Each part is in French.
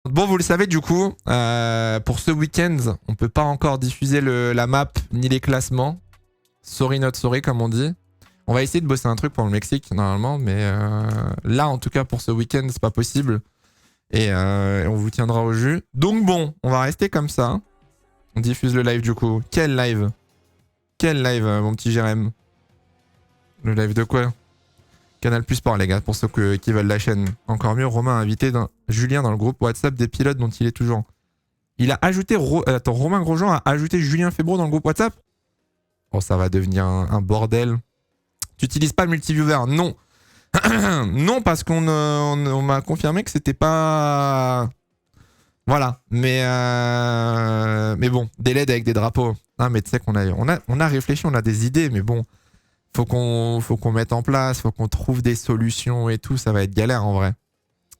Bon, vous le savez du coup, pour ce week-end, on peut pas encore diffuser la map ni les classements. Sorry not sorry comme on dit. On va essayer de bosser un truc pour le Mexique normalement, mais là en tout cas pour ce week-end c'est pas possible. Et on vous tiendra au jus. Donc bon, on va rester comme ça. On diffuse le live du coup. Quel live? Quel live mon petit Jérém? Le live de quoi? Canal Plus Sport les gars, pour ceux qui veulent la chaîne. Encore mieux, Romain a invité Julien dans le groupe WhatsApp des pilotes dont il est toujours. Il a ajouté... Attends, Romain Grosjean a ajouté Julien Febro dans le groupe WhatsApp? Oh, ça va devenir un bordel. Tu utilises pas le multiviewer? Non. Non, parce on m'a confirmé que c'était pas... Voilà. Mais bon, des LED avec des drapeaux. Ah, mais tu sais qu'on on a réfléchi, on a des idées, mais bon, faut qu'on mette en place, faut qu'on trouve des solutions et tout. Ça va être galère en vrai.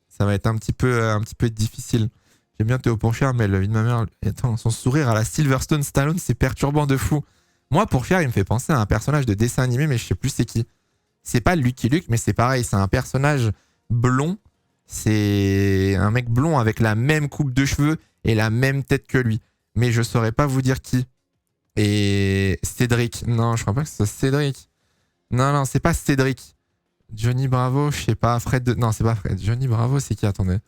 Ça va être un petit peu difficile. J'aime bien Théo Pourchère, mais la vie de ma mère... Attends, son sourire à la Sylvester Stallone, c'est perturbant de fou. Moi, Pourchère, il me fait penser à un personnage de dessin animé, mais je sais plus c'est qui. C'est pas Lucky Luke, mais c'est pareil, c'est un personnage blond. C'est un mec blond avec la même coupe de cheveux et la même tête que lui. Mais je saurais pas vous dire qui. Et Cédric. Non, je crois pas que ce soit Cédric. Non, non, c'est pas Cédric. Johnny Bravo, je sais pas. Fred de... Non, c'est pas Fred. Johnny Bravo, c'est qui? Attendez.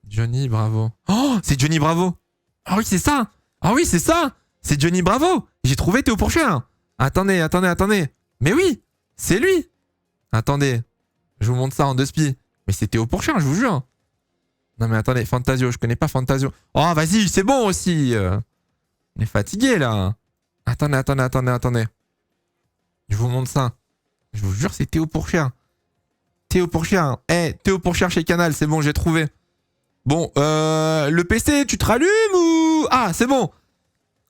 Johnny Bravo. Oh, c'est Johnny Bravo. Ah oui, c'est ça. Ah oui, c'est ça. C'est Johnny Bravo. J'ai trouvé Théo Pourchère. Attendez. Mais oui, c'est lui. Attendez, je vous montre ça en deux spi. Mais c'est Théo Pourchère, je vous jure. Non mais attendez, Fantasio, je connais pas Fantasio. Oh vas-y, c'est bon aussi. On est fatigué là. Attendez. Je vous montre ça. Je vous jure, c'est Théo Pourchère. Théo Pourchère. Théo Pourchère chez Canal, c'est bon, j'ai trouvé. Bon, le PC, tu te rallumes ou... Ah, c'est bon.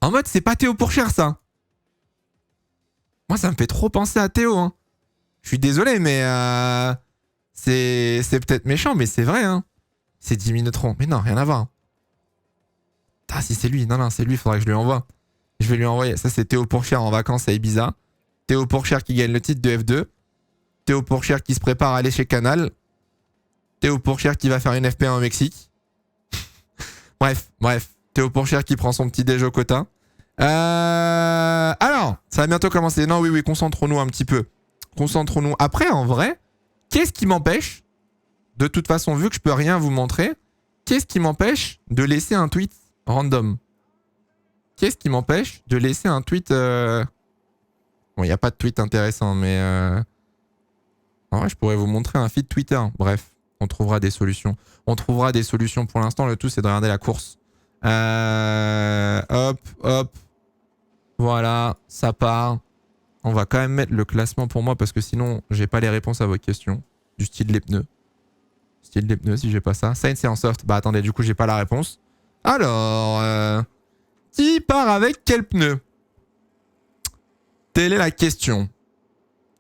En mode, c'est pas Théo Pourchère ça. Moi, ça me fait trop penser à Théo, hein. Je suis désolé, mais c'est peut-être méchant, mais c'est vrai, hein. C'est 10 Minutron. Mais non, rien à voir. Ah, si c'est lui. Non, c'est lui, il faudrait que je lui envoie. Je vais lui envoyer. Ça, c'est Théo Pourchère en vacances à Ibiza. Théo Pourchère qui gagne le titre de F2. Théo Pourchère qui se prépare à aller chez Canal. Théo Pourchère qui va faire une FP1 au Mexique. bref. Théo Pourchère qui prend son petit déj au quota. Alors, ça va bientôt commencer. Non, oui, concentrons-nous un petit peu. Concentrons-nous. Après, en vrai, qu'est-ce qui m'empêche, de toute façon, vu que je peux rien vous montrer, qu'est-ce qui m'empêche de laisser un tweet random? Qu'est-ce qui m'empêche de laisser un tweet... Bon, il n'y a pas de tweet intéressant, mais... En vrai, je pourrais vous montrer un feed Twitter. Bref, on trouvera des solutions. Pour l'instant, le tout, c'est de regarder la course. Hop. Voilà, ça part. On va quand même mettre le classement pour moi parce que sinon, j'ai pas les réponses à vos questions. Du style les pneus. Si j'ai pas ça. Sainz est en soft. Bah attendez, du coup, j'ai pas la réponse. Alors, qui part avec quel pneu? Telle est la question.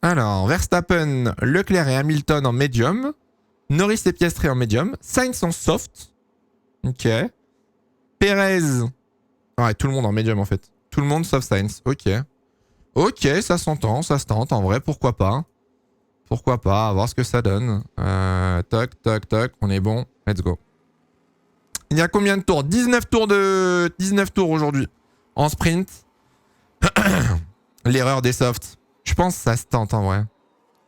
Alors, Verstappen, Leclerc et Hamilton en médium. Norris et Piastri en médium. Sainz en soft. Ok. Perez. Ouais, tout le monde en médium en fait. Tout le monde sauf Sainz. Ok, ça s'entend, ça se tente. En vrai, pourquoi pas? À voir ce que ça donne. Toc, on est bon. Let's go. Il y a combien de tours? 19 tours aujourd'hui. En sprint. L'erreur des softs. Je pense que ça se tente en vrai.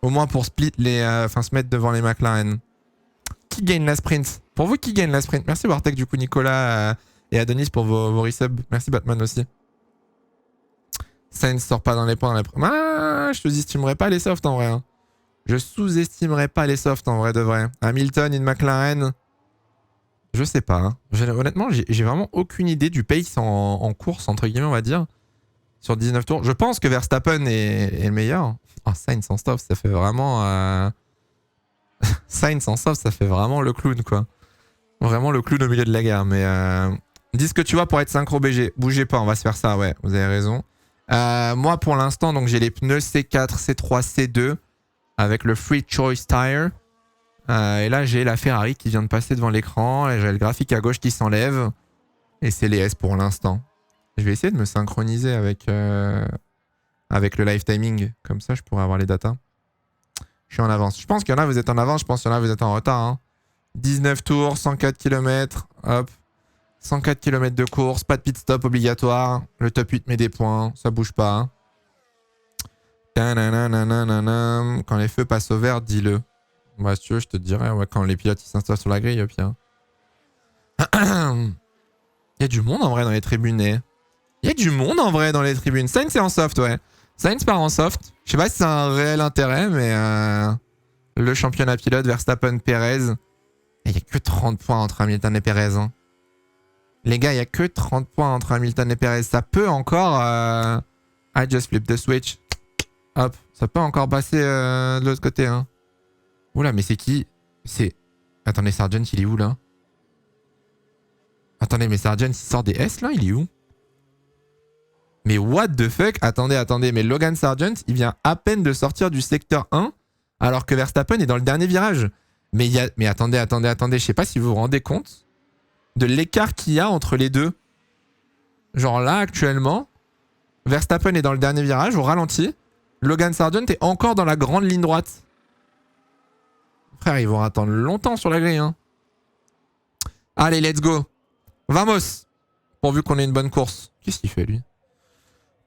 Au moins pour split se mettre devant les McLaren. Qui gagne la sprint? Pour vous, qui gagne la sprint? Merci Bartek, du coup, Nicolas et Adonis pour vos resubs. Merci Batman aussi. Sainz sort pas dans les points. Je sous-estimerais pas les softs en vrai. Hein. Je sous-estimerais pas les softs en vrai de vrai. Hamilton, une McLaren. Je sais pas. Hein. Honnêtement, j'ai vraiment aucune idée du pace en course, entre guillemets, on va dire. Sur 19 tours. Je pense que Verstappen est le meilleur. Oh, Sainz en soft, ça fait vraiment... Sainz en soft, ça fait vraiment le clown, quoi. Vraiment le clown au milieu de la gare. Mais dis ce que tu vois pour être synchro BG. Bougez pas, on va se faire ça, ouais. Vous avez raison. Moi, pour l'instant, donc j'ai les pneus C4, C3, C2 avec le Free Choice Tire. Et là, j'ai la Ferrari qui vient de passer devant l'écran. Et j'ai le graphique à gauche qui s'enlève. Et c'est les S pour l'instant. Je vais essayer de me synchroniser avec le live timing. Comme ça, je pourrais avoir les datas. Je suis en avance. Je pense qu'il y en a, vous êtes en avance. Je pense qu'il y en a, vous êtes en retard. Hein. 19 tours, 104 km. Hop. 104 km de course, pas de pit stop obligatoire. Le top 8 met des points, ça bouge pas. Quand les feux passent au vert, dis-le. Bah, si tu veux, je te dirais, ouais, quand les pilotes s'installent sur la grille, pire. Il y a du monde en vrai dans les tribunes. Il y a du monde en vrai dans les tribunes. Sainz est en soft, ouais. Sainz part en soft. Je sais pas si c'est un réel intérêt, mais le championnat pilote Verstappen Perez. Il y a que 30 points entre Hamilton et Perez. Hein. Les gars, il y a que 30 points entre Hamilton et Perez. Ça peut encore... I just flip the switch. Hop, ça peut encore passer de l'autre côté. Hein. Oula, mais c'est qui? C'est... Attendez, Sargent, il est où là? Attendez, mais Sargent, il sort des S là? Il est où? Mais what the fuck? Attendez, mais Logan Sargent, il vient à peine de sortir du secteur 1 alors que Verstappen est dans le dernier virage. Mais attendez, je sais pas si vous vous rendez compte de l'écart qu'il y a entre les deux. Genre là, actuellement, Verstappen est dans le dernier virage, au ralenti. Logan Sargent est encore dans la grande ligne droite. Frère, ils vont attendre longtemps sur la grille. Hein. Allez, let's go. Vamos. Pourvu qu'on ait une bonne course. Qu'est-ce qu'il fait, lui?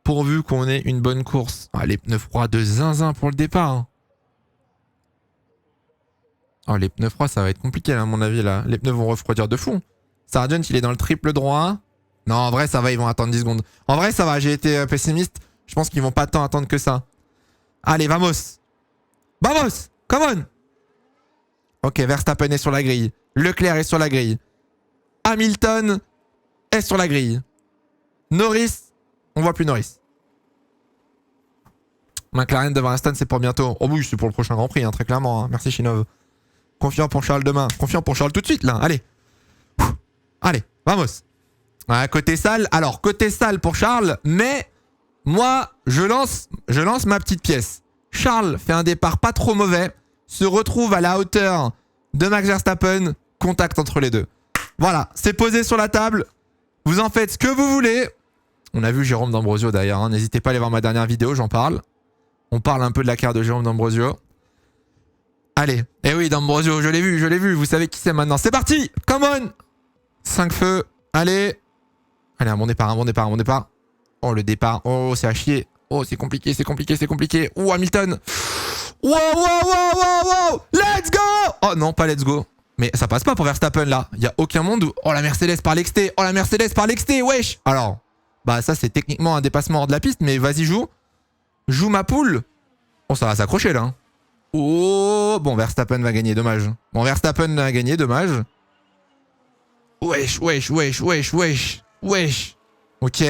Pourvu qu'on ait une bonne course. Ah, les pneus froids de zinzin pour le départ. Hein. Oh, les pneus froids, ça va être compliqué, là, à mon avis. Là. Les pneus vont refroidir de fou. Sargent, il est dans le triple droit. Non, en vrai, ça va, ils vont attendre 10 secondes. En vrai, ça va, j'ai été pessimiste. Je pense qu'ils vont pas tant attendre que ça. Allez, vamos. Vamos. Come on. Ok, Verstappen est sur la grille. Leclerc est sur la grille. Hamilton est sur la grille. Norris, on voit plus Norris. McLaren devant Aston, c'est pour bientôt. Oh oui, c'est pour le prochain Grand Prix, hein, très clairement. Hein. Merci Shinov. Confiant pour Charles demain. Confiant pour Charles tout de suite, là. Allez. Allez, vamos. Ouais, côté sale. Alors, côté sale pour Charles, mais moi, je lance ma petite pièce. Charles fait un départ pas trop mauvais, se retrouve à la hauteur de Max Verstappen, contact entre les deux. Voilà, c'est posé sur la table. Vous en faites ce que vous voulez. On a vu Jérôme D'Ambrosio d'ailleurs. Hein. N'hésitez pas à aller voir ma dernière vidéo, j'en parle. On parle un peu de la carrière de Jérôme D'Ambrosio. Allez. Eh oui, D'Ambrosio, je l'ai vu. Vous savez qui c'est maintenant. C'est parti. Come on. 5 feux. Allez. Allez, un bon départ. Oh, le départ. Oh, c'est à chier. Oh, c'est compliqué. Oh, Hamilton. Wow. Let's go. Oh non, pas let's go. Mais ça passe pas pour Verstappen là. Il y a aucun monde où... Oh, la Mercedes par l'exté. Wesh. Alors, bah ça c'est techniquement un dépassement hors de la piste, mais vas-y, joue. Joue ma poule. Oh, ça va s'accrocher là. Hein. Oh, bon, Verstappen va gagner, dommage. Wesh. Ok.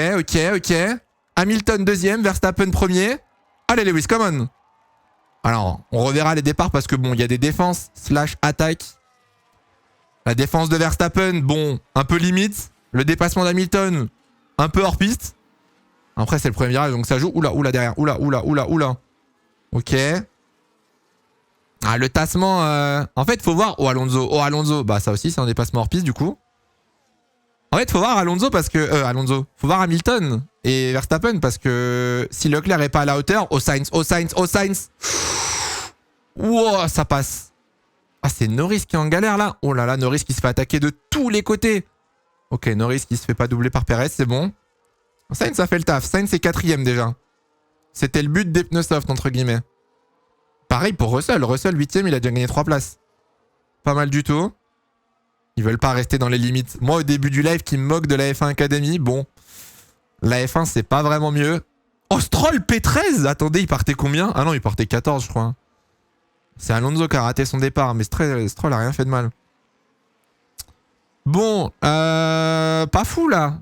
Hamilton deuxième, Verstappen premier. Allez Lewis, come on. Alors, on reverra les départs parce que bon, il y a des défenses / attaques. La défense de Verstappen, bon, un peu limite. Le dépassement d'Hamilton, un peu hors piste. Après, c'est le premier virage, donc ça joue. Oula, derrière. Oula. Ok. Ah, le tassement... En fait, faut voir... Oh, Alonso. Bah, ça aussi, c'est un dépassement hors piste, du coup. En fait, faut voir Alonso parce que... Faut voir Hamilton et Verstappen parce que si Leclerc est pas à la hauteur... Oh, Sainz. Wow, ça passe. Ah, c'est Norris qui est en galère, là. Oh là là, Norris qui se fait attaquer de tous les côtés. Ok, Norris qui se fait pas doubler par Perez, c'est bon. Sainz, ça fait le taf. Sainz, c'est 4ème déjà. C'était le but des pneus soft, entre guillemets. Pareil pour Russell. Russell, 8ème, il a déjà gagné 3 places. Pas mal du tout. Ils veulent pas rester dans les limites. Moi, au début du live, qui me moque de la F1 Academy, bon. La F1, c'est pas vraiment mieux. Oh, Stroll P13. Attendez, il partait combien? Ah non, il partait 14, je crois. C'est Alonso qui a raté son départ, mais Stroll a rien fait de mal. Bon, pas fou, là.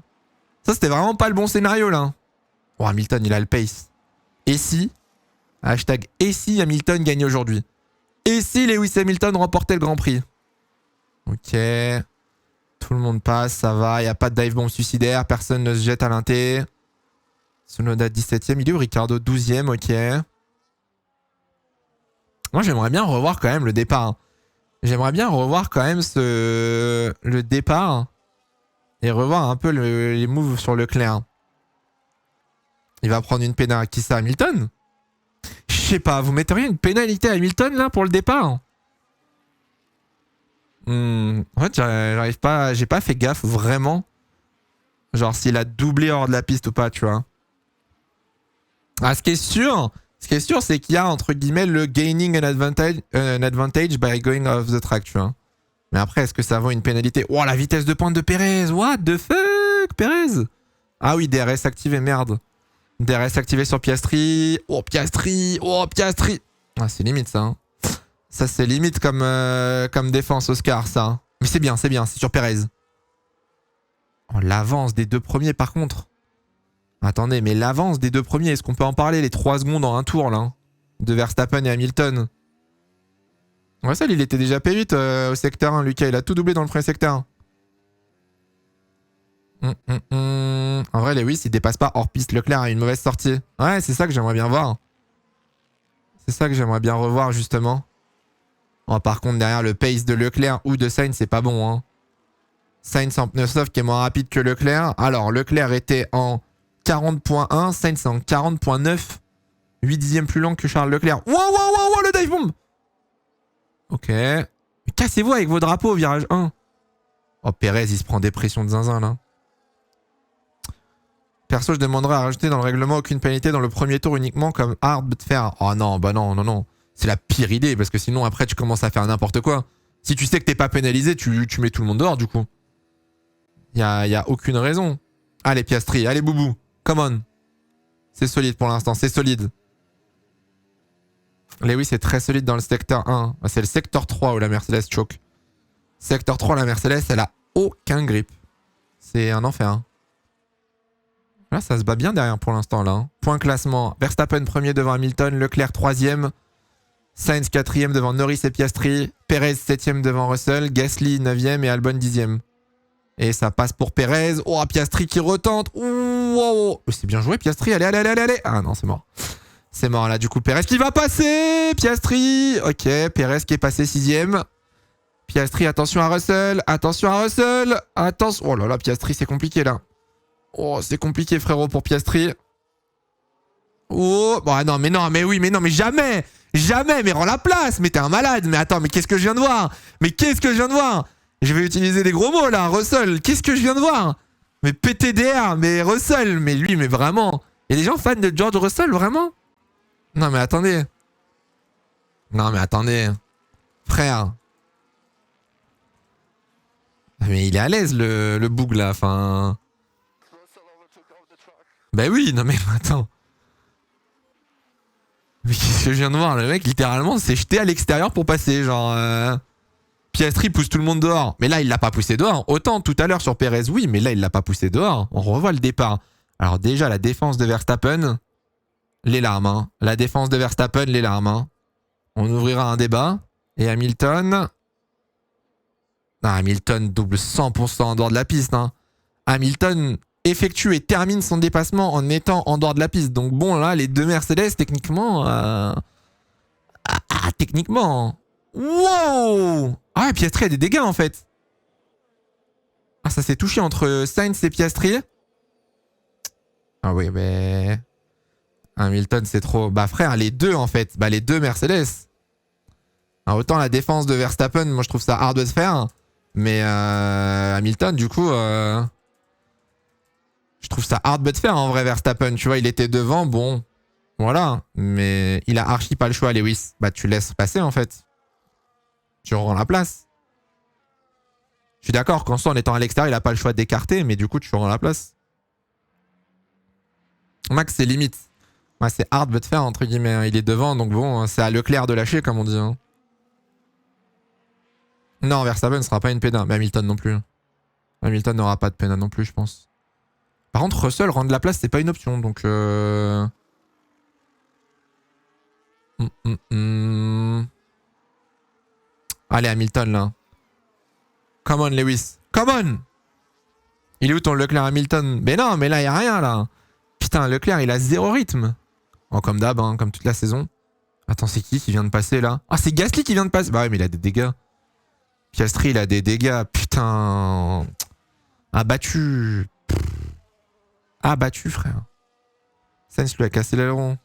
Ça, c'était vraiment pas le bon scénario, là. Oh, Hamilton, il a le pace. Et si... Hashtag et si Hamilton gagne aujourd'hui? Et si Lewis Hamilton remportait le Grand Prix? Ok. Tout le monde passe, ça va. Il n'y a pas de dive bomb suicidaire. Personne ne se jette à l'inté. Tsunoda 17ème. Il est où Ricardo 12ème? Ok. Moi, j'aimerais bien revoir quand même le départ. J'aimerais bien revoir quand même le départ. Et revoir un peu les moves sur Leclerc. Il va prendre une pénalité. Qui ça, Hamilton? Je sais pas, vous metteriez une pénalité à Hamilton là pour le départ? En fait, j'arrive pas. J'ai pas fait gaffe vraiment. Genre s'il a doublé hors de la piste ou pas, tu vois. Ah, ce qui est sûr, c'est qu'il y a entre guillemets le gaining an advantage by going off the track, tu vois. Mais après, est-ce que ça vaut une pénalité? Oh, la vitesse de pointe de Perez! What the fuck, Perez? Ah oui, DRS activé, merde. DRS activé sur Piastri. Oh, Piastri! Oh, Piastri! Ah, c'est limite ça. Hein. Ça, c'est limite comme défense, Oscar, ça. Hein. Mais c'est bien, c'est sur Perez. Oh, l'avance des deux premiers, par contre. Attendez, mais l'avance des deux premiers, est-ce qu'on peut en parler? Les 3 secondes en un tour, là. Hein, de Verstappen et Hamilton. Ouais, ça, il était déjà P8 au secteur 1, Lucas. Il a tout doublé dans le premier secteur. En vrai, Lewis, il dépasse pas hors piste. Leclerc a une mauvaise sortie. Ouais, c'est ça que j'aimerais bien voir. C'est ça que j'aimerais bien revoir, justement. Oh, par contre, derrière le pace de Leclerc ou de Sainz, c'est pas bon. Hein. Sainz en pneu soft qui est moins rapide que Leclerc. Alors, Leclerc était en 40.1, Sainz en 40.9. 8 dixièmes plus lent que Charles Leclerc. Wow, wow, wow, wow, le dive bomb! Ok. Mais cassez-vous avec vos drapeaux au virage 1. Oh, Perez, il se prend des pressions de zinzin, là. Perso, je demanderais à rajouter dans le règlement aucune pénalité dans le premier tour uniquement comme hard de faire. Oh non, bah non, non, non. C'est la pire idée parce que sinon après tu commences à faire n'importe quoi. Si tu sais que t'es pas pénalisé, tu mets tout le monde dehors du coup. Y a aucune raison. Allez Piastri, allez Boubou, come on. C'est solide pour l'instant, c'est solide. Lewis est très solide dans le secteur 1. C'est le secteur 3 où la Mercedes choke. Secteur 3, la Mercedes, elle a aucun grip. C'est un enfer. Hein. Là, ça se bat bien derrière pour l'instant. Là. Hein. Point classement. Verstappen premier devant Hamilton. Leclerc troisième. Sainz quatrième devant Norris et Piastri. Perez septième devant Russell. Gasly neuvième et Albon dixième. Et ça passe pour Perez. Oh, Piastri qui retente. Oh, c'est bien joué Piastri. Allez, allez, allez, allez. Ah non, c'est mort. C'est mort là. Du coup, Perez qui va passer. Piastri. Ok, Perez qui est passé sixième. Piastri, attention à Russell. Attention à Russell. Attention. Oh là là, Piastri, c'est compliqué là. Oh, c'est compliqué, frérot, pour Piastri. Oh, bon, non, mais oui, mais non, mais jamais. Jamais, mais rends la place. Mais t'es un malade. Mais attends, mais qu'est-ce que je viens de voir? Mais qu'est-ce que je viens de voir? Je vais utiliser des gros mots là, Russell. Qu'est-ce que je viens de voir? Mais PTDR, mais Russell, mais lui, mais vraiment. Il y a des gens fans de George Russell, vraiment? Non, mais attendez. Non, mais attendez. Frère. Mais il est à l'aise, le boug là, enfin. Bah oui, non mais attends. Mais qu'est-ce que je viens de voir? Le mec, littéralement, s'est jeté à l'extérieur pour passer. Genre, Piastri pousse tout le monde dehors. Mais là, il l'a pas poussé dehors. Autant tout à l'heure sur Perez, oui, mais là, il l'a pas poussé dehors. On revoit le départ. Alors déjà, la défense de Verstappen, les larmes. Hein. La défense de Verstappen, les larmes. Hein. On ouvrira un débat. Et Hamilton... Non, Hamilton double 100% en dehors de la piste. Hein. Hamilton effectue et termine son dépassement en étant en dehors de la piste. Donc bon, là, les deux Mercedes, techniquement... techniquement... Wow! Ah, et Piastri a des dégâts, en fait. Ah, ça s'est touché entre Sainz et Piastri. Ah oui, mais... Hamilton, c'est trop... Bah frère, les deux, en fait. Bah les deux Mercedes. Alors, autant la défense de Verstappen, moi, je trouve ça hard de se faire. Mais Hamilton, du coup... Je trouve ça hard de faire en vrai, Verstappen. Tu vois, il était devant, bon, voilà. Mais il a archi pas le choix, Lewis. Bah, tu laisses passer en fait. Tu rends la place. Je suis d'accord, qu'en soit en étant à l'extérieur, il a pas le choix d'écarter, mais du coup, tu rends la place. Max, c'est limite. Ouais, c'est hard de faire, entre guillemets. Il est devant, donc bon, c'est à Leclerc de lâcher, comme on dit. Hein. Non, Verstappen ne sera pas une pédale, mais Hamilton non plus. Hamilton n'aura pas de pédale non plus, je pense. Par contre, Russell, rendre la place, c'est pas une option, donc... Allez, Hamilton, là. Come on, Lewis. Come on! Il est où ton Leclerc Hamilton? Mais non, mais là, il a rien, là. Putain, Leclerc, il a zéro rythme. Oh, comme d'hab, hein, comme toute la saison. Attends, c'est qui vient de passer, là? Ah, c'est Gasly qui vient de passer. Bah ouais, mais il a des dégâts. Piastri, il a des dégâts. Putain. Abattu. Abattu, frère. Sainz lui a cassé l'aileron.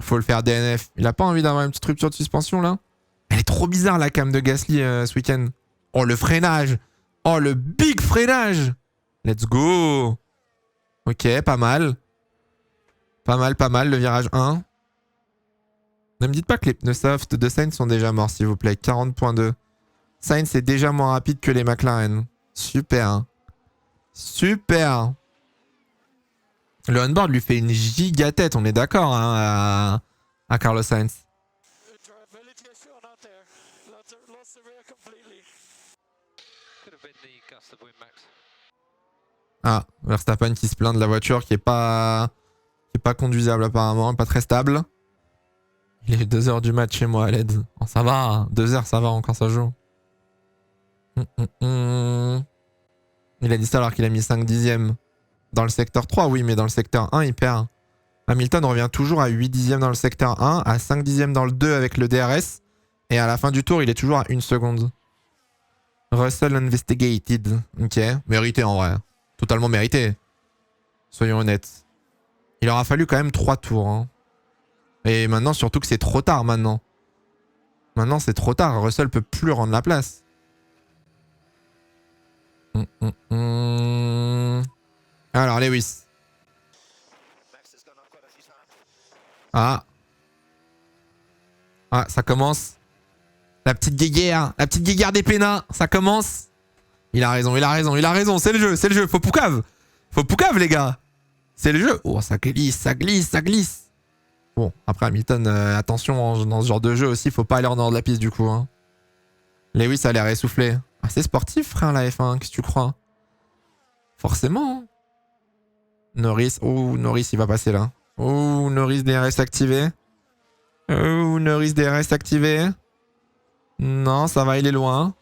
Faut le faire DNF. Il a pas envie d'avoir une petite rupture de suspension, là? Elle est trop bizarre la cam de Gasly ce week-end. Oh le freinage. Oh le big freinage. Let's go. Ok, pas mal. Pas mal le virage 1. Ne me dites pas que les pneus soft de Sainz sont déjà morts s'il vous plaît. 40.2. Sainz est déjà moins rapide que les McLaren. Super. Super. Le onboard lui fait une giga tête, on est d'accord hein, à Carlos Sainz. Ah, Verstappen qui se plaint de la voiture qui est pas conduisable apparemment, pas très stable. Il est 2h du match chez moi à l'aide. Oh, ça va, 2h ça va encore ça joue. Il a dit ça alors qu'il a mis 5 dixièmes dans le secteur 3, oui, mais dans le secteur 1 il perd. Hamilton revient toujours à 8 dixièmes dans le secteur 1, à 5 dixièmes dans le 2 avec le DRS. Et à la fin du tour, il est toujours à 1 seconde. Russell investigated. Ok, mérité en vrai. Totalement mérité. Soyons honnêtes. Il aura fallu quand même 3 tours. Hein. Et maintenant, surtout que c'est trop tard maintenant. Maintenant, c'est trop tard. Russell peut plus rendre la place. Alors, Lewis. Ah. Ah, ça commence. La petite guéguerre des pénats, ça commence. Il a raison, c'est le jeu. Faut poucave, les gars. C'est le jeu. Oh, ça glisse. Bon, après Hamilton, attention, dans ce genre de jeu aussi, faut pas aller en dehors de la piste du coup. Hein. Lewis a l'air essoufflé. Ah, c'est sportif, frère, la F1, qu'est-ce que tu crois? Forcément. Hein. Norris, il va passer là. Oh, Norris DRS activé. Non, ça va, il est loin.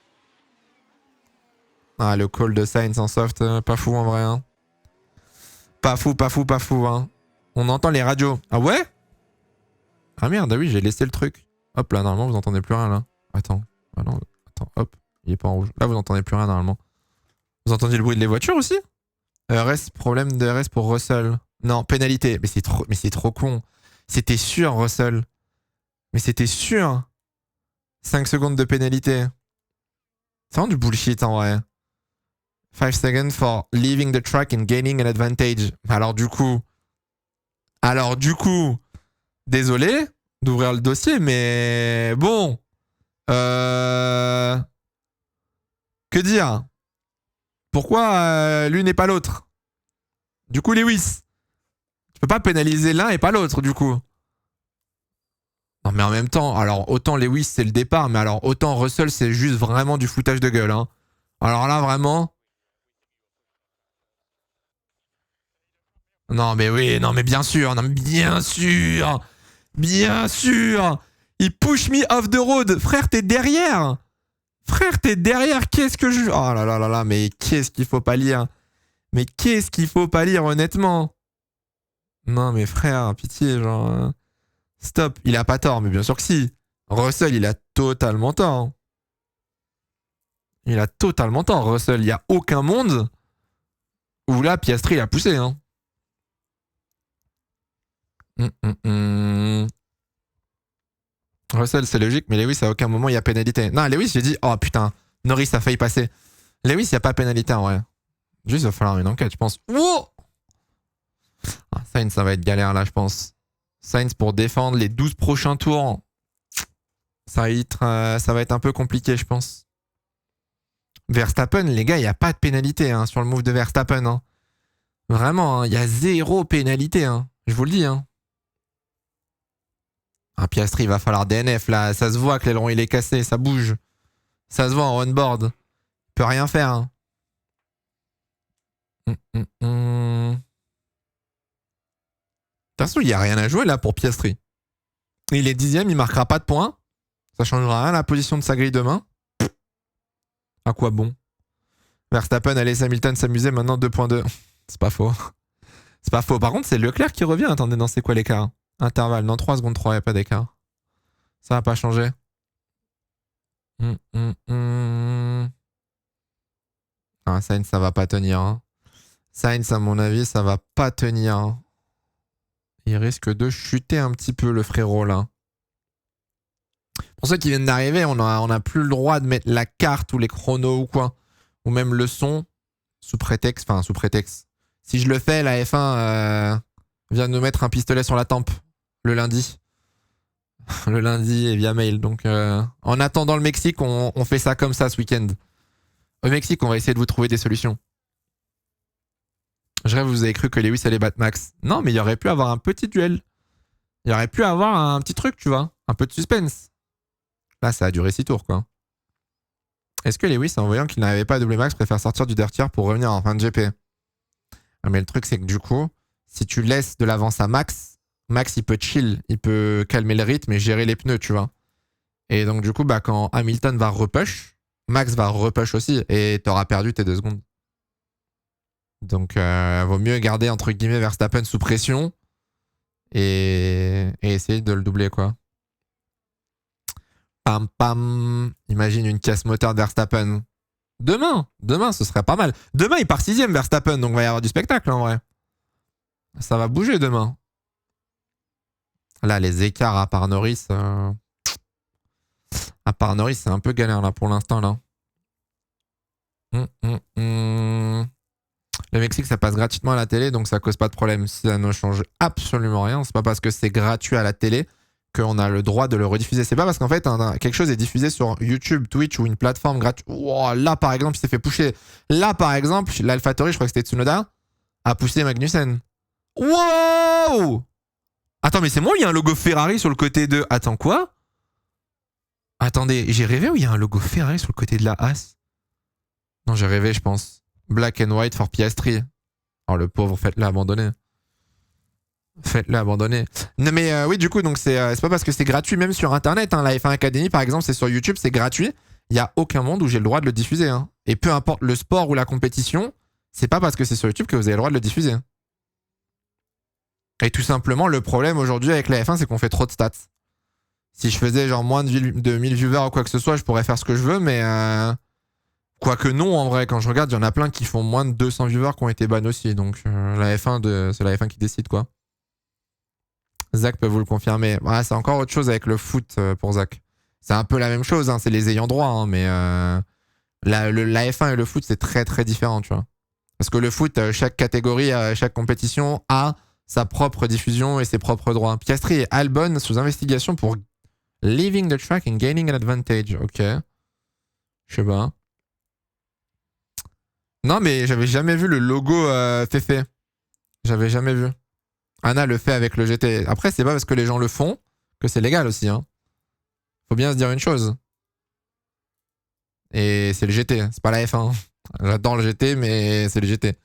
Ah, le call de Sainz en soft, pas fou en vrai. Hein. Pas fou. Hein. On entend les radios. Ah ouais? Ah merde, ah oui, j'ai laissé le truc. Hop là, normalement, vous entendez plus rien là. Attends, hop, il est pas en rouge. Là, vous entendez plus rien normalement. Vous entendez le bruit de les voitures aussi? Problème de RS pour Russell. Non, pénalité. Mais c'est trop con. C'était sûr, Russell. Mais c'était sûr. 5 secondes de pénalité. C'est vraiment du bullshit en vrai. 5 seconds for leaving the track and gaining an advantage. Alors du coup, désolé d'ouvrir le dossier, mais bon. Que dire? Pourquoi l'une et pas l'autre? Du coup, Lewis. Tu peux pas pénaliser l'un et pas l'autre, du coup. Non, mais en même temps, alors autant Lewis c'est le départ, mais alors autant Russell c'est juste vraiment du foutage de gueule. Hein. Alors là, vraiment. Non, mais oui, non, mais bien sûr, bien sûr. Il push me off the road. Frère, t'es derrière. Qu'est-ce que je... Oh là là là là, mais qu'est-ce qu'il faut pas lire? Honnêtement? Non, mais frère, pitié, genre... Stop, il a pas tort, mais bien sûr que si. Russell, il a totalement tort. Russell. Il n'y a aucun monde où là, Piastri l'a poussé. Hein. Russell, c'est logique, mais Lewis, à aucun moment, il y a pénalité. Non, Lewis, j'ai dit, oh putain, Norris a failli passer. Lewis, il n'y a pas pénalité en vrai. Juste, il va falloir une enquête, je pense. Wow, Sainz, ça va être galère là, je pense. Sainz pour défendre les 12 prochains tours. Ça va être un peu compliqué, je pense. Verstappen, les gars, il n'y a pas de pénalité hein, sur le move de Verstappen. Hein. Vraiment, il y a 0 pénalité. Hein. Je vous le dis. Hein. Ah, Piastri, il va falloir DNF là. Ça se voit que l'aileron il est cassé, ça bouge. Ça se voit en on-board. Il peut rien faire. Hein. De toute façon, il n'y a rien à jouer là pour Piastri. Il est 10ème, il marquera pas de points. Ça changera rien la position de sa grille demain. À quoi bon? Verstappen a laissé Hamilton s'amuser, maintenant 2.2. C'est pas faux. Par contre, c'est Leclerc qui revient. Attendez, non, c'est quoi l'écart? Intervalle, dans 3 secondes 3, il n'y a pas d'écart. Ça va pas changer. Ah, Sainz, ça va pas tenir. Hein. Sainz, à mon avis, ça va pas tenir. Hein. Il risque de chuter un petit peu, le frérot, là. Pour ceux qui viennent d'arriver, on a plus le droit de mettre la carte ou les chronos ou quoi. Ou même le son sous prétexte. Enfin, sous prétexte. Si je le fais, la F1 vient de nous mettre un pistolet sur la tempe le lundi. Le lundi et via mail. Donc, en attendant le Mexique, on fait ça comme ça ce week-end. Au Mexique, on va essayer de vous trouver des solutions. Je rêve, vous avez cru que Lewis allait battre Max. Non, mais il y aurait pu avoir un petit duel. Il y aurait pu avoir un petit truc, tu vois. Un peu de suspense. Là, ça a duré 6 tours, quoi. Est-ce que Lewis, en voyant qu'il n'avait pas double max, préfère sortir du dirtier pour revenir en fin de GP? Ah, mais le truc, c'est que du coup, si tu laisses de l'avance à Max, Max, il peut chill, il peut calmer le rythme et gérer les pneus, tu vois. Et donc, du coup, bah, quand Hamilton va repush, Max va repush aussi et t'auras perdu tes 2 secondes. Donc, vaut mieux garder, entre guillemets, Verstappen sous pression et essayer de le doubler, quoi. Pam pam. Imagine une casse moteur de Verstappen. Demain, ce serait pas mal. Demain, il part 6ème Verstappen, donc il va y avoir du spectacle en vrai. Ça va bouger demain. Là, les écarts à part Norris. À part Norris, c'est un peu galère là pour l'instant là. Le Mexique, ça passe gratuitement à la télé, donc ça cause pas de problème. Ça ne change absolument rien. C'est pas parce que c'est gratuit à la télé qu'on a le droit de le rediffuser. C'est pas parce qu'en fait, quelque chose est diffusé sur YouTube, Twitch ou une plateforme gratuite. Wow, là, par exemple, il s'est fait pousser. Là, par exemple, l'AlphaTauri, je crois que c'était Tsunoda, a poussé Magnussen. Wow! Attends, mais c'est moi ou il y a un logo Ferrari sur le côté de... Attends, quoi? Attendez, j'ai rêvé ou il y a un logo Ferrari sur le côté de la As? Non, j'ai rêvé, je pense. Black and white for Piastri. Oh, le pauvre, faites-le abandonner. Faites-le abandonner. Non, mais oui, du coup, donc c'est pas parce que c'est gratuit, même sur Internet. Hein, la F1 Academy, par exemple, c'est sur YouTube, c'est gratuit. Il n'y a aucun monde où j'ai le droit de le diffuser. Hein. Et peu importe le sport ou la compétition, c'est pas parce que c'est sur YouTube que vous avez le droit de le diffuser. Et tout simplement, le problème aujourd'hui avec la F1, c'est qu'on fait trop de stats. Si je faisais genre moins de 1000 viewers ou quoi que ce soit, je pourrais faire ce que je veux, mais quoique non, en vrai, quand je regarde, il y en a plein qui font moins de 200 viewers qui ont été ban aussi. Donc la F1, c'est la F1 qui décide, quoi. Zach peut vous le confirmer. Ouais, c'est encore autre chose avec le foot pour Zach. C'est un peu la même chose, hein, c'est les ayants droit, hein, mais la F1 et le foot, c'est très très différent, tu vois. Parce que le foot, chaque catégorie, chaque compétition a sa propre diffusion et ses propres droits. Piastri et Albon sous investigation pour leaving the track and gaining an advantage. Ok. Je sais pas. Non, mais j'avais jamais vu le logo Fefe. J'avais jamais vu. Anna le fait avec le GT. Après, c'est pas parce que les gens le font que c'est légal aussi. Hein. Faut bien se dire une chose. Et c'est le GT, c'est pas la F1. J'adore le GT, mais c'est le GT.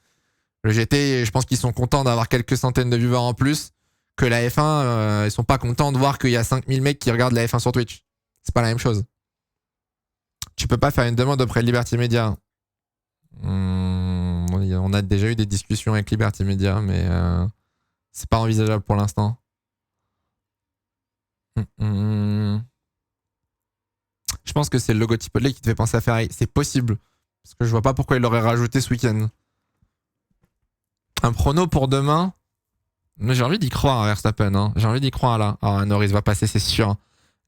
Le GT, je pense qu'ils sont contents d'avoir quelques centaines de viewers en plus. Que la F1, ils sont pas contents de voir qu'il y a 5000 mecs qui regardent la F1 sur Twitch. C'est pas la même chose. Tu peux pas faire une demande auprès de Liberty Media. On a déjà eu des discussions avec Liberty Media, mais c'est pas envisageable pour l'instant. Je pense que c'est le logotype Odelay qui te fait penser à Ferrari. C'est possible. Parce que je vois pas pourquoi il l'aurait rajouté ce week-end. Un prono pour demain. J'ai envie d'y croire à Verstappen. Hein. J'ai envie d'y croire là. Ah, Norris va passer, c'est sûr.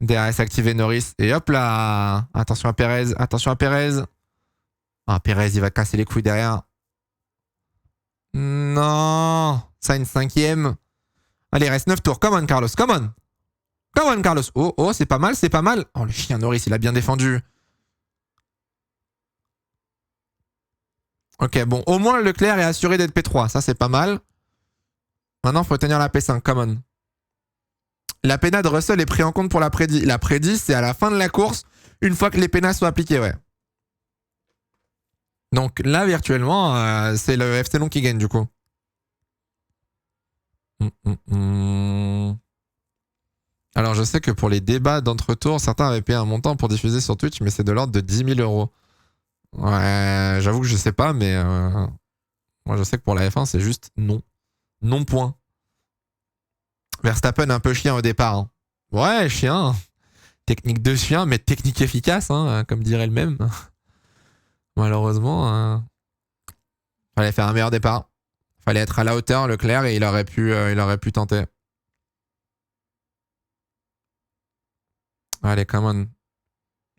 DRS activé Norris. Et hop là. Attention à Perez. Attention à Perez. Ah, Perez, il va casser les couilles derrière. Non. Sainz 5ème. Allez, il reste 9 tours. Come on, Carlos. Come on. Come on, Carlos. Oh, oh, c'est pas mal, c'est pas mal. Oh, le chien Norris, il a bien défendu. Ok, bon, au moins Leclerc est assuré d'être P3. Ça, c'est pas mal. Maintenant, il faut tenir la P5. Come on. La pénale de Russell est prise en compte pour la prédit. La prédit, c'est à la fin de la course, une fois que les pénales sont appliquées, ouais. Donc là, virtuellement, c'est le FC Long qui gagne, du coup. Alors, je sais que pour les débats d'entre-tours, certains avaient payé un montant pour diffuser sur Twitch, mais c'est de l'ordre de 10 000 euros. Ouais, j'avoue que je sais pas, mais moi, je sais que pour la F1, c'est juste non. Non point. Verstappen un peu chien au départ. Hein. Ouais, chien. Technique de chien, mais technique efficace, hein, comme dirait le même. Malheureusement, fallait faire un meilleur départ. Fallait être à la hauteur, Leclerc, et il aurait pu tenter. Allez, come on.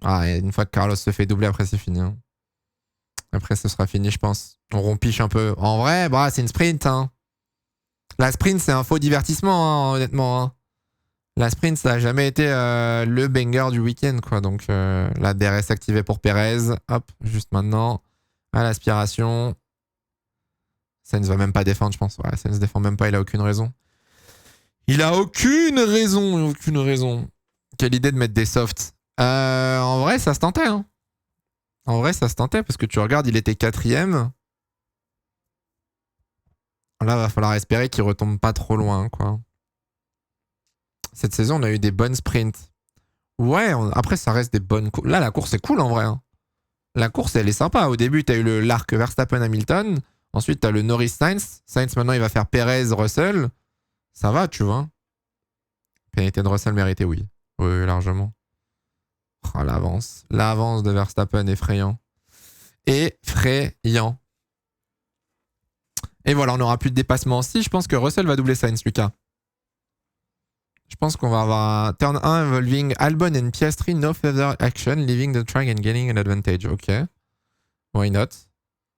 Ah, et une fois que Carlos se fait doubler, après c'est fini. Hein. Après, ce sera fini, je pense. On rompiche un peu. En vrai, bah, c'est une sprint. Hein. La sprint, c'est un faux divertissement, hein, honnêtement. Hein. La sprint, ça a jamais été le banger du week-end, quoi. Donc, la DRS activée pour Perez. Hop, juste maintenant. À l'aspiration. Sainz va même pas défendre, je pense. Ouais, Sainz défend même pas, il a aucune raison. Il a aucune raison, aucune raison. Quelle idée de mettre des softs. En vrai, ça se tentait. Hein. En vrai, ça se tentait parce que tu regardes, il était quatrième. Là, va falloir espérer qu'il retombe pas trop loin, quoi. Cette saison, on a eu des bonnes sprints. Ouais, après, ça reste des bonnes courses. Là, la course est cool en vrai. Hein. La course, elle est sympa. Au début, t'as eu l'arc Verstappen-Hamilton. Ensuite, t'as le Norris-Sainz. Sainz, maintenant, il va faire Perez-Russell. Ça va, tu vois. Pénalité de Russell méritée, oui. Oui, largement. Oh, l'avance. L'avance de Verstappen, effrayant. Effrayant. Et voilà, on n'aura plus de dépassement. Si, je pense que Russell va doubler Sainz, Lucas. Je pense qu'on va avoir un turn 1 involving Albon and Piastri, no further action, leaving the track and gaining an advantage. Ok. Why not?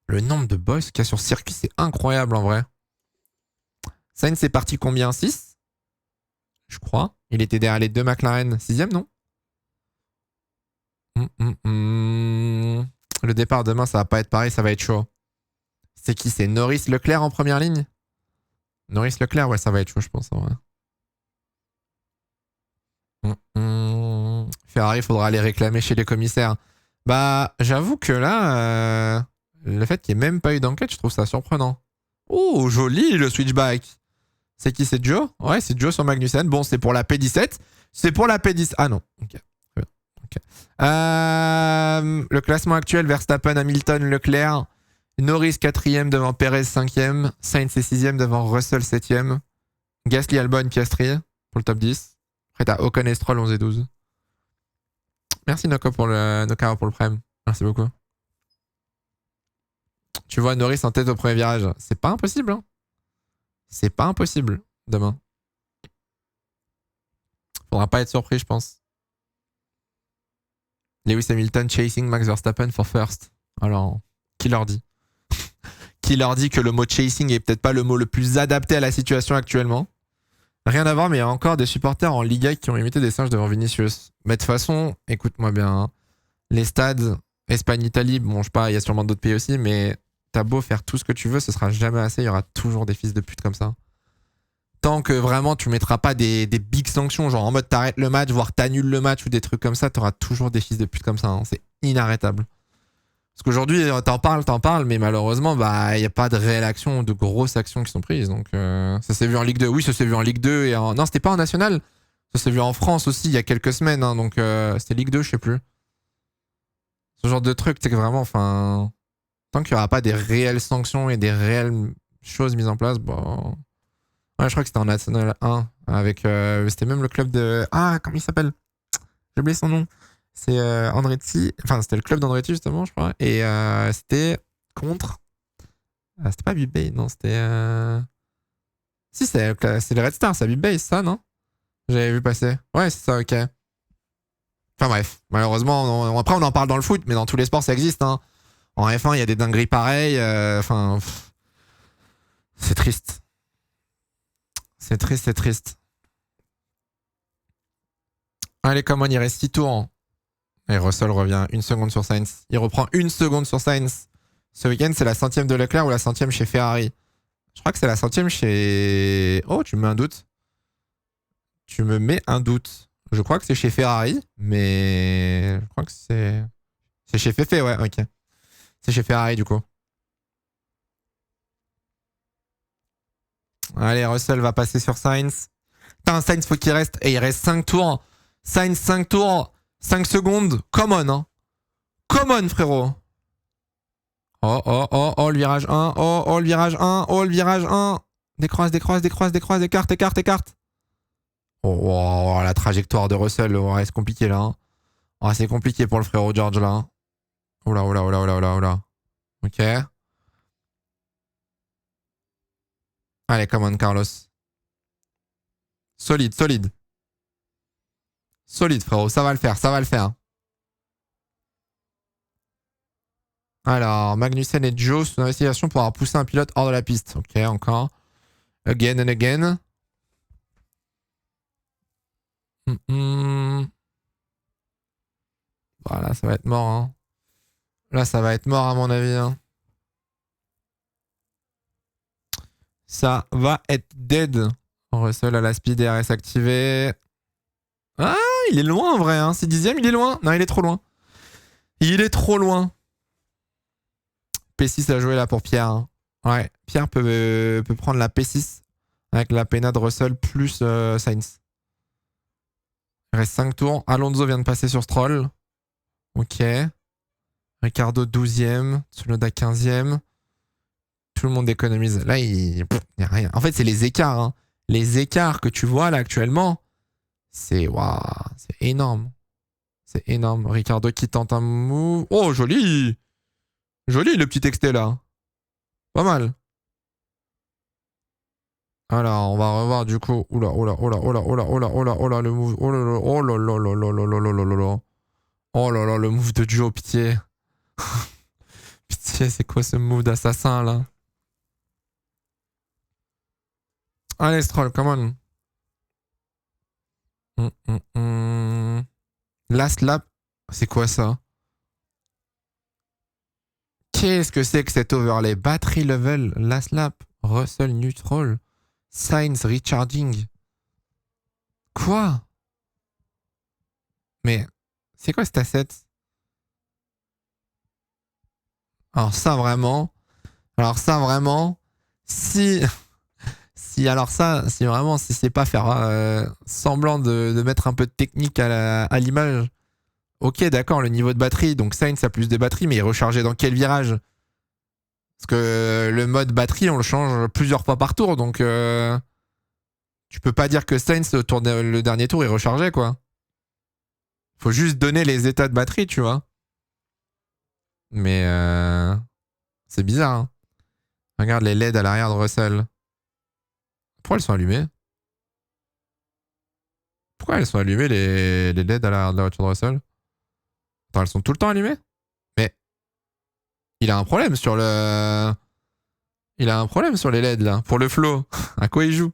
Le nombre de boss qu'il y a sur circuit, c'est incroyable en vrai. Sainz, c'est parti combien? 6? Je crois. Il était derrière les deux McLaren. 6ème, non? Le départ demain, ça va pas être pareil, ça va être chaud. C'est qui? C'est Norris Leclerc en première ligne? Norris Leclerc, ouais, ça va être chaud, je pense. En vrai. Ferrari, faudra aller réclamer chez les commissaires. Bah, j'avoue que là, le fait qu'il n'y ait même pas eu d'enquête, je trouve ça surprenant. Oh, joli le switchback. C'est qui? C'est Joe? Ouais, c'est Joe sur Magnussen. Bon, c'est pour la P17. C'est pour la P10. Ah non. Ok. Okay. Le classement actuel, Verstappen, Hamilton, Leclerc. Norris 4ème devant Perez 5ème. Sainz est 6ème devant Russell 7ème. Gasly, Albon, Piastri pour le top 10. Après, t'as Ocon et Stroll 11 et 12. Merci Noko pour le prime. Merci beaucoup. Tu vois Norris en tête au premier virage. C'est pas impossible. Hein. C'est pas impossible demain. Faudra pas être surpris, je pense. Lewis Hamilton chasing Max Verstappen for first. Alors, qui leur dit? Qui leur dit que le mot chasing est peut-être pas le mot le plus adapté à la situation actuellement? Rien à voir, mais il y a encore des supporters en Liga qui ont imité des singes devant Vinicius. Mais de toute façon, écoute-moi bien. Hein. Les stades, Espagne, Italie, bon, je sais pas, il y a sûrement d'autres pays aussi, mais t'as beau faire tout ce que tu veux, ce sera jamais assez. Il y aura toujours des fils de pute comme ça. Tant que vraiment tu mettras pas des big sanctions, genre en mode t'arrêtes le match, voire t'annules le match ou des trucs comme ça, t'auras toujours des fils de pute comme ça. Hein. C'est inarrêtable. Parce qu'aujourd'hui, t'en parles, mais malheureusement, bah, il n'y a pas de réelle action, de grosses actions qui sont prises. Donc, ça s'est vu en Ligue 2. Oui, ça s'est vu en Ligue 2 et en... Non, c'était pas en National. Ça s'est vu en France aussi il y a quelques semaines. Hein, donc, c'était Ligue 2, je sais plus. Ce genre de truc, c'est que vraiment, enfin, tant qu'il n'y aura pas des réelles sanctions et des réelles choses mises en place, bon. Ouais, je crois que c'était en National 1 avec. C'était même le club de. Ah, comment il s'appelle? J'ai oublié son nom. C'est Andretti. Enfin, c'était le club d'Andretti, justement, je crois. Et c'était contre. C'était pas Big Bay, non, c'était. Si, c'est le Red Star, c'est Big Bay, c'est ça, non? J'avais vu passer. Ouais, c'est ça, ok. Enfin bref, malheureusement, après on en parle dans le foot, mais dans tous les sports ça existe. Hein. En F1, il y a des dingueries pareilles. Enfin, c'est triste. C'est triste, c'est triste. Allez, comment il reste 6 tours. Hein. Et Russell revient 1 seconde sur Sainz. Il reprend 1 seconde sur Sainz. Ce week-end, c'est la centième de Leclerc ou la centième chez Ferrari. Je crois que c'est la centième chez... Oh, tu me mets un doute. Tu me mets un doute. Je crois que c'est chez Ferrari, mais... Je crois que c'est... C'est chez Fefe, ouais, ok. C'est chez Ferrari, du coup. Allez, Russell va passer sur Sainz. Putain, Sainz, faut qu'il reste... Et il reste 5 tours. Sainz, 5 tours. 5 secondes. Come on, hein. Come on, frérot. Oh, oh, oh, oh, le virage 1. Oh, oh, le virage 1. Oh, le virage 1. Décroise, décroise, décroise, décroise, écarte, écarte, écarte. Oh, oh, oh, la trajectoire de Russell, ouais, c'est compliqué là. Hein. Oh, c'est compliqué pour le frérot George là. Hein. Oula, oula, oula, oula, oula, oula. Ok. Allez, come on, Carlos. Solide, solide. Solide, frérot. Ça va le faire, ça va le faire. Alors, Magnussen et Joe sous investigation pour avoir poussé un pilote hors de la piste. Ok, encore. Again and again. Voilà, ça va être mort. Hein. Là, ça va être mort à mon avis. Hein. Ça va être dead. Russell à la speed DRS activé. Ah, il est loin en vrai. Hein. 6 dixièmes, il est loin. Non, il est trop loin. Il est trop loin. P6 à jouer là pour Pierre. Hein. Ouais, Pierre peut prendre la P6 avec la pénade Russell plus Sainz. Il reste 5 tours. Alonso vient de passer sur Stroll. Ok. Ricardo 12e. Tsunoda 15e. Tout le monde économise. Là, il n'y a rien. En fait, c'est les écarts. Hein. Les écarts que tu vois là actuellement, c'est waouh, c'est énorme. C'est énorme. Ricardo qui tente un move. Oh, joli. Joli le petit texté là. Pas mal. Alors, on va revoir du coup. Oula, oula, oula, oula, oula, oula, oula, oula, le move. Oh là là, oh là là là là là là là là là. Oh là là, le move de Joe, pitié. Pitié, c'est quoi ce move d'assassin là? Allez, Stroll, come on. Last lap, c'est quoi ça? Qu'est-ce que c'est que cet overlay? Battery level, last lap, Russell neutral, Sainz recharging. Quoi? Mais c'est quoi cet asset? Alors ça vraiment, si si vraiment si c'est pas faire semblant de mettre un peu de technique à l'image. Ok, d'accord, le niveau de batterie, donc Sainz a plus de batterie, mais il est rechargé dans quel virage? Parce que le mode batterie, on le change plusieurs fois par tour, donc tu peux pas dire que Sainz, le dernier tour, il rechargeait, quoi. Faut juste donner les états de batterie, tu vois. Mais c'est bizarre, hein. Regarde les LED à l'arrière de Russell. Pourquoi elles sont allumées? Pourquoi elles sont allumées, les LED à l'arrière de la voiture de Russell? Attends, elles sont tout le temps allumées? Mais il a un problème sur le... Il a un problème sur les LED, là. Pour le flow. À quoi il joue?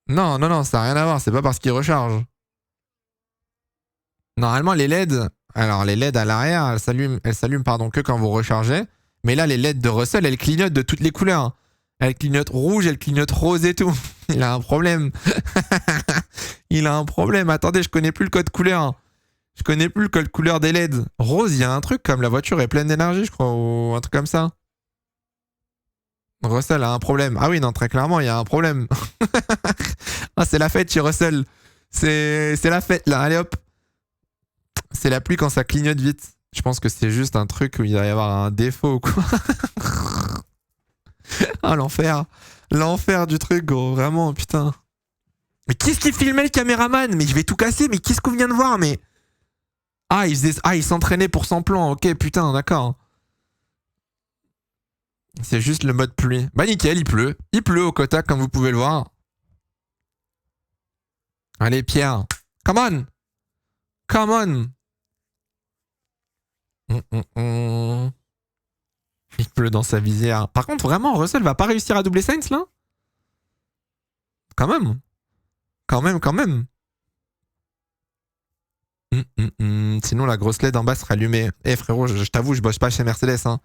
Non, non, non, ça n'a rien à voir. C'est pas parce qu'il recharge. Normalement, les LED... Alors, les LED à l'arrière, elles s'allument pardon, que quand vous rechargez. Mais là, les LED de Russell, elles clignotent de toutes les couleurs. Elles clignotent rouge, elles clignotent rose et tout. Il a un problème. Il a un problème. Attendez, je connais plus le code couleur. Je connais plus le code couleur des LED. Rose, il y a un truc comme la voiture est pleine d'énergie, je crois, ou un truc comme ça. Russell a un problème. Ah oui, non, très clairement, il y a un problème. Ah, c'est la fête chez Russell. C'est la fête, là. Allez, hop. C'est la pluie quand ça clignote vite. Je pense que c'est juste un truc où il va y avoir un défaut ou quoi. Ah, l'enfer. L'enfer du truc, gros. Vraiment, putain. Mais qu'est-ce qui filmait le caméraman? Mais je vais tout casser. Mais qu'est-ce qu'on vient de voir? Mais... Ah, il s'entraînait pour son plan. Ok, putain, d'accord. C'est juste le mode pluie. Bah nickel, il pleut. Il pleut au Kotak, comme vous pouvez le voir. Allez, Pierre. Come on. Come on. Il pleut dans sa visière. Par contre, vraiment, Russell va pas réussir à doubler Sainz, là? Quand même. Quand même, quand même. Sinon, la grosse LED en bas serait allumée. Eh frérot, je t'avoue, je bosse pas chez Mercedes, hein.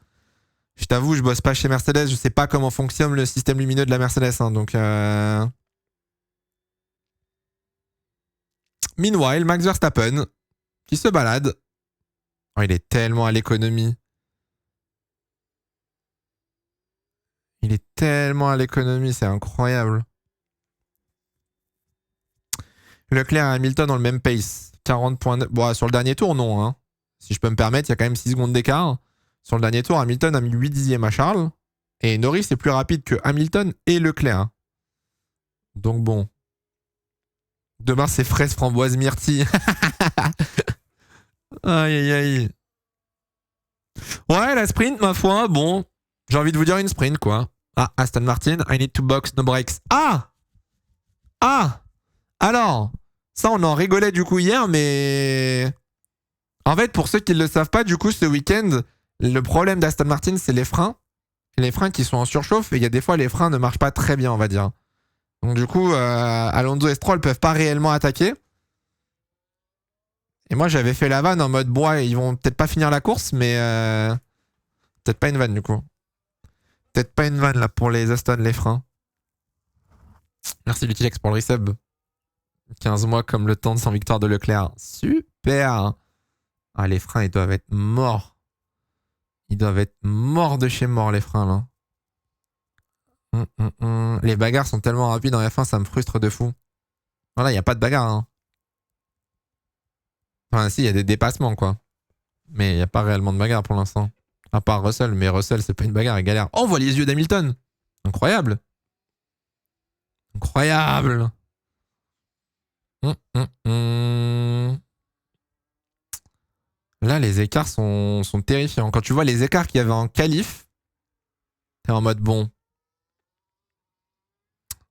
Je t'avoue, je bosse pas chez Mercedes. Je sais pas comment fonctionne le système lumineux de la Mercedes, hein. Donc, Meanwhile, Max Verstappen, qui se balade. Oh, il est tellement à l'économie. Il est tellement à l'économie, c'est incroyable. Leclerc et Hamilton ont le même pace. 40.9. Bon, sur le dernier tour, non. Hein. Si je peux me permettre, il y a quand même 6 secondes d'écart. Sur le dernier tour, Hamilton a mis 8 dixièmes à Charles. Et Norris est plus rapide que Hamilton et Leclerc. Donc bon. Demain, c'est fraise, framboise, myrtille. Aïe, aïe, aïe. Ouais, la sprint, ma foi, bon. J'ai envie de vous dire une sprint, quoi. Ah, Aston Martin, I need to box, no brakes. Ah! Ah! Alors, Ça, on en rigolait du coup hier, mais... En fait, pour ceux qui ne le savent pas, du coup, ce week-end, le problème d'Aston Martin, c'est les freins. Les freins qui sont en surchauffe, et il y a des fois, les freins ne marchent pas très bien, on va dire. Donc du coup, Alonso et Stroll peuvent pas réellement attaquer. Et moi, j'avais fait la vanne en mode, bon, ouais, ils vont peut-être pas finir la course, mais... peut-être pas une vanne, du coup. Peut-être pas une vanne, là, pour les Aston, les freins. Merci Lutilex pour le resub. 15 mois comme le temps de 100 victoires de Leclerc. Super. Ah, les freins, ils doivent être morts. Ils doivent être morts de chez mort, les freins, là. Les bagarres sont tellement rapides en F1, ça me frustre de fou. Voilà, il n'y a pas de bagarre. Hein. Enfin, si, il y a des dépassements, quoi. Mais il n'y a pas réellement de bagarre pour l'instant. À part Russell. Mais Russell, c'est pas une bagarre, il galère. Oh, on voit les yeux d'Hamilton. Incroyable. Incroyable. Là, les écarts sont terrifiants. Quand tu vois les écarts qu'il y avait en qualif, t'es en mode bon.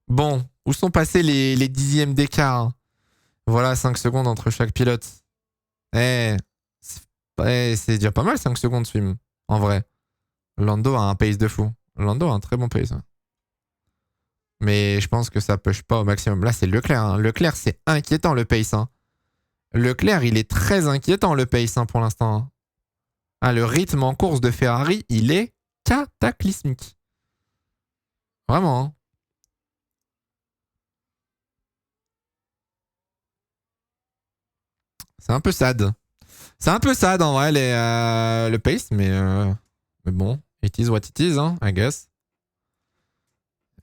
Bon, où sont passés les dixièmes d'écart? Voilà, 5 secondes entre chaque pilote. C'est déjà pas mal 5 secondes, swim. En vrai. Lando a un pace de fou. Lando a un très bon pace. Mais je pense que ça push pas au maximum. Là, c'est Leclerc. Hein. Leclerc, c'est inquiétant le pace. Hein. Leclerc, il est très inquiétant le pace pour l'instant. Hein. Ah, le rythme en course de Ferrari, il est cataclysmique. Vraiment. Hein. C'est un peu sad. C'est un peu sad en vrai, le pace, mais bon, it is what it is, hein, I guess.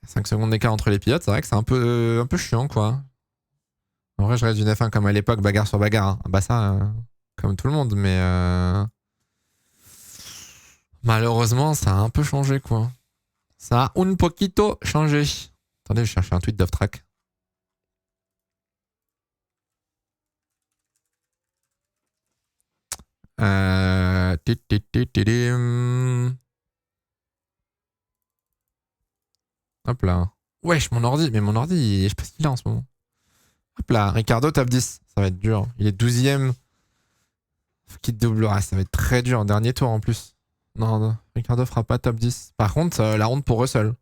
5 secondes d'écart entre les pilotes, c'est vrai que c'est un peu chiant, quoi. En vrai, je reste d'une F1 comme à l'époque, bagarre sur bagarre. Hein. Bah ça, comme tout le monde, mais malheureusement, ça a un peu changé, quoi. Ça a un poquito changé. Attendez, je cherche un tweet d'off-track. Hop là. Wesh, mon ordi. Mais mon ordi, je sais pas ce qu'il a en ce moment. Hop là, Ricardo top 10. Ça va être dur. Il est 12ème. Kit double. Ah, ça va être très dur. Dernier tour en plus. Non, Ricardo fera pas top 10. Par contre, la honte pour Russell.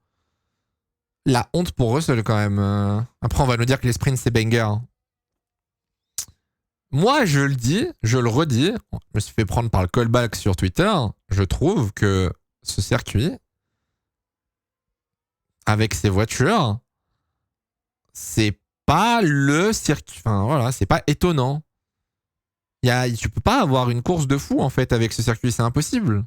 La honte pour Russell quand même. Après, on va nous dire que les sprints, c'est banger. Hein. Moi, je le dis, je le redis. Je me suis fait prendre par le callback sur Twitter. Je trouve que ce circuit, avec ses voitures, c'est pas le circuit. Enfin, voilà, c'est pas étonnant. Tu peux pas avoir une course de fou, en fait, avec ce circuit. C'est impossible.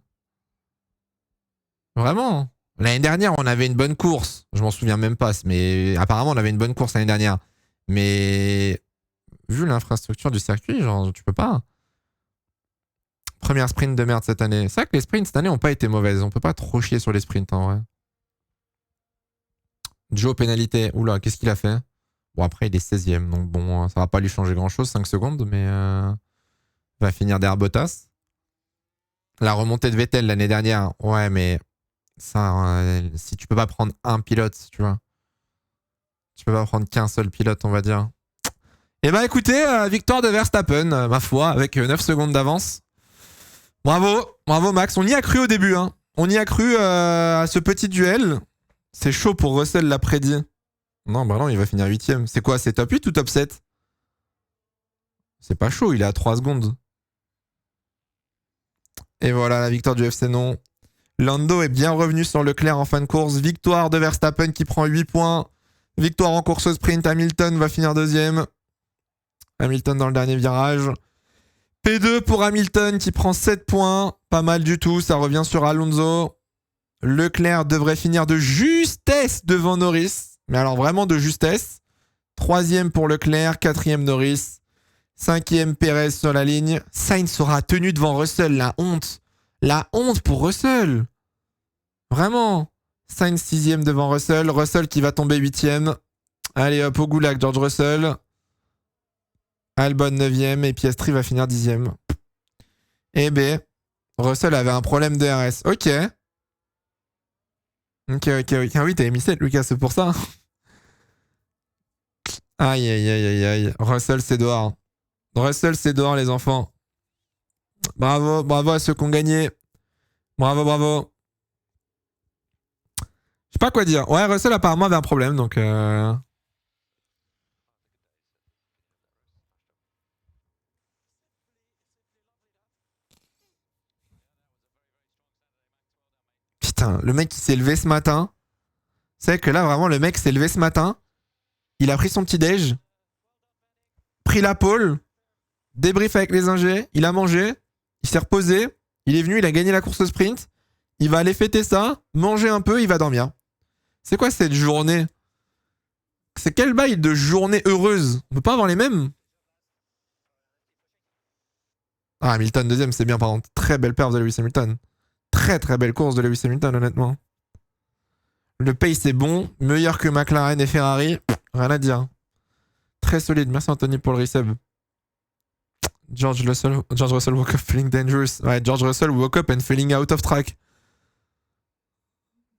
Vraiment. L'année dernière, on avait une bonne course. Je m'en souviens même pas, mais apparemment, on avait une bonne course l'année dernière. Mais vu l'infrastructure du circuit, genre, tu peux pas. Première sprint de merde cette année. C'est vrai que les sprints cette année ont pas été mauvaises. On peut pas trop chier sur les sprints, en vrai. Joe, pénalité. Oula, qu'est-ce qu'il a fait? Bon, après, il est 16ème, donc bon, ça va pas lui changer grand-chose, 5 secondes, mais va finir derrière Bottas. La remontée de Vettel l'année dernière, ouais, mais ça, si tu peux pas prendre un pilote, tu vois. Tu peux pas prendre qu'un seul pilote, on va dire. Eh ben écoutez, victoire de Verstappen, ma foi, avec 9 secondes d'avance. Bravo, bravo Max. On y a cru au début, hein. On y a cru à ce petit duel. C'est chaud pour Russell, l'a prédit. Non, bah non, il va finir 8ème. C'est quoi, c'est top 8 ou top 7? C'est pas chaud, il est à 3 secondes. Et voilà, la victoire du FC Non. Lando est bien revenu sur Leclerc en fin de course. Victoire de Verstappen qui prend 8 points. Victoire en course au sprint. Hamilton va finir 2ème. Hamilton dans le dernier virage. P2 pour Hamilton qui prend 7 points. Pas mal du tout, ça revient sur Alonso. Leclerc devrait finir de justesse devant Norris. Mais alors vraiment de justesse. 3ème pour Leclerc, 4ème Norris. 5ème Perez sur la ligne. Sainz sera tenu devant Russell, la honte. La honte pour Russell. Vraiment. Sainz 6ème devant Russell. Russell qui va tomber 8ème. Allez hop au goulag, George Russell. Albon 9ème et Piastri va finir 10ème. Eh ben, Russell avait un problème de RS. Ok. Ok. Ah oui, t'avais mis 7, Lucas, c'est pour ça. Aïe, aïe, aïe, aïe, aïe. Russell, c'est dehors. Russell, c'est dehors, les enfants. Bravo, bravo à ceux qui ont gagné. Bravo, bravo. Je sais pas quoi dire. Ouais, Russell apparemment avait un problème, donc... Putain, le mec qui s'est levé ce matin. C'est que là, vraiment, le mec s'est levé ce matin. Il a pris son petit déj. Pris la pole. Débrief avec les ingés. Il a mangé. Il s'est reposé. Il est venu, il a gagné la course au sprint. Il va aller fêter ça. Manger un peu, il va dormir. C'est quoi cette journée? C'est quel bail de journée heureuse? On peut pas avoir les mêmes? Ah, Hamilton deuxième, c'est bien par contre. Très belle perf de Lewis Hamilton. Très très belle course de Lewis Hamilton, honnêtement. Le pace est bon, meilleur que McLaren et Ferrari. Rien à dire. Très solide. Merci Anthony pour le resub. George Russell woke up feeling dangerous. Ouais, George Russell woke up and feeling out of track.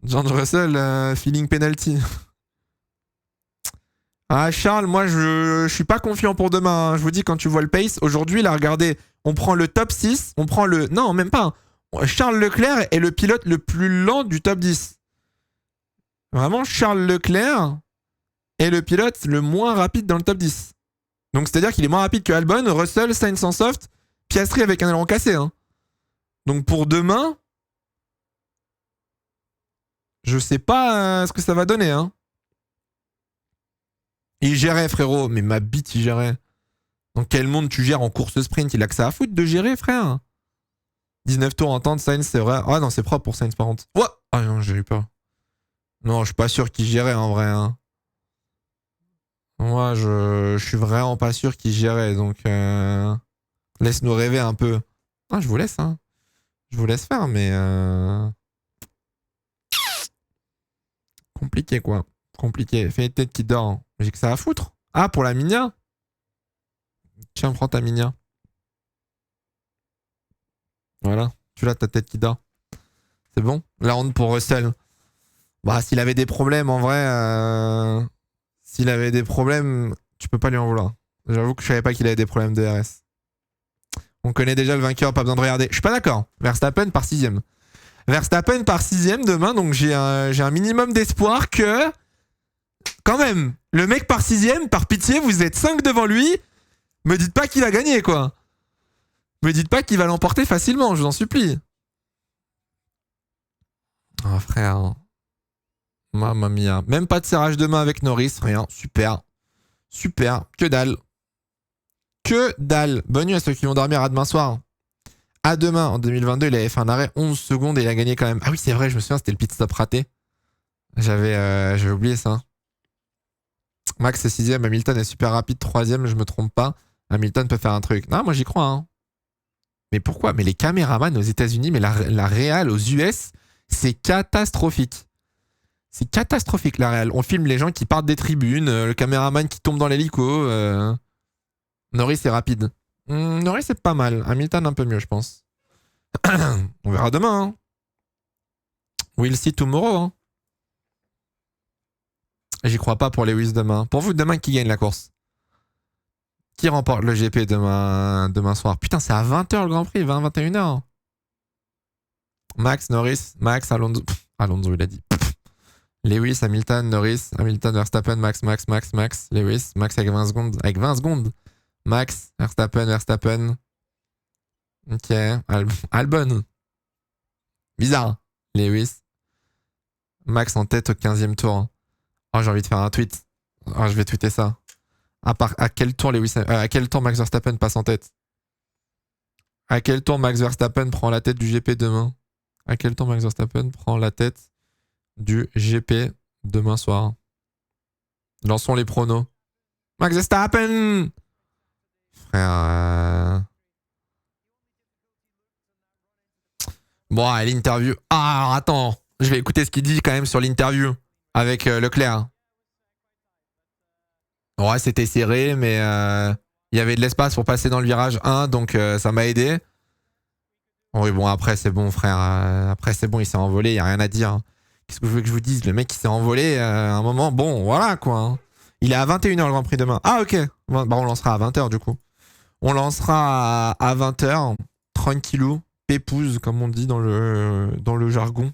George Russell feeling penalty. Ah Charles, moi je suis pas confiant pour demain. Hein. Je vous dis, quand tu vois le pace, aujourd'hui, là, regardez, on prend le top 6, on prend le... Non, même pas. Charles Leclerc est le pilote le plus lent du top 10. Vraiment, Charles Leclerc est le pilote le moins rapide dans le top 10. Donc c'est-à-dire qu'il est moins rapide que Albon, Russell, Sainz en soft, Piastri avec un aileron cassé. Hein. Donc pour demain, je sais pas ce que ça va donner. Hein. Il gérait, frérot. Mais ma bite, il gérait. Dans quel monde tu gères en course sprint? Il a que ça à foutre de gérer, frère. 19 tours en temps de Sainz, c'est vrai. Ah non, c'est propre pour Sainz, par contre. Ouais. Ah non, j'ai eu peur. Non, je suis pas sûr qu'il gérait, en vrai. Hein. Moi, je suis vraiment pas sûr qu'il gérait. Donc, laisse-nous rêver un peu. Ah, je vous laisse, hein. Je vous laisse faire, mais... Compliqué, quoi. Compliqué. Fais une tête qui dort. J'ai que ça à foutre. Ah, pour la Minia? Tiens, prends ta Minia. Voilà. Tu l'as, ta tête qui dort. C'est bon? La honte pour Russell. Bah, s'il avait des problèmes, en vrai... S'il avait des problèmes, tu peux pas lui en vouloir. J'avoue que je savais pas qu'il avait des problèmes de RS. On connaît déjà le vainqueur, pas besoin de regarder. Je suis pas d'accord. Verstappen par 6ème. Verstappen par 6ème demain, donc j'ai un minimum d'espoir que... Quand même, le mec par 6ème, par pitié, vous êtes 5 devant lui. Me dites pas qu'il va gagner, quoi. Me dites pas qu'il va l'emporter facilement, je vous en supplie. Oh frère. Mamma mia. Même pas de serrage de main avec Norris, rien. Super. Super. Que dalle. Que dalle. Bonne nuit à ceux qui vont dormir à demain soir. À demain, en 2022, il avait fait un arrêt 11 secondes et il a gagné quand même. Ah oui, c'est vrai, je me souviens, c'était le pit stop raté. J'avais oublié ça. Max est 6ème, Hamilton est super rapide, 3ème, je me trompe pas. Hamilton peut faire un truc. Non, moi j'y crois. Hein. Mais pourquoi? Mais les caméramans aux États-Unis, mais la Real aux US, c'est catastrophique. C'est catastrophique la Real. On filme les gens qui partent des tribunes, le caméraman qui tombe dans l'hélico. Norris est rapide. Norris c'est pas mal. Hamilton un peu mieux, je pense. On verra demain. Hein. We'll see tomorrow. Hein. J'y crois pas pour Lewis demain. Pour vous, demain, qui gagne la course? Qui remporte le GP demain soir? Putain, c'est à 20h le Grand Prix, 20-21h. Max, Norris, Max, Alonso. Alonso, il a dit. Lewis, Hamilton, Norris, Hamilton, Verstappen, Max, Lewis, Max avec 20 secondes. Avec 20 secondes. Max, Verstappen. Ok. Albon. Bizarre. Lewis. Max en tête au 15e tour. Oh, j'ai envie de faire un tweet. Oh, je vais tweeter ça. À quel tour à quel tour Max Verstappen passe en tête? À quel tour Max Verstappen prend la tête du GP demain? À quel tour Max Verstappen prend la tête du GP demain soir? Lançons les pronos. Max Verstappen! Frère... Bon, l'interview... Ah, alors attends. Je vais écouter ce qu'il dit quand même sur l'interview avec Leclerc. Ouais, c'était serré, mais il y avait de l'espace pour passer dans le virage 1, donc ça m'a aidé. Oui, bon, après, c'est bon, frère. Après, c'est bon, il s'est envolé, il n'y a rien à dire. Qu'est-ce que je veux que je vous dise? Le mec, il s'est envolé à un moment, bon, voilà, quoi. Il est à 21h le Grand Prix demain. Ah ok. Bah on lancera à 20h du coup. On lancera à 20h, tranquillou, pépouze comme on dit dans le jargon.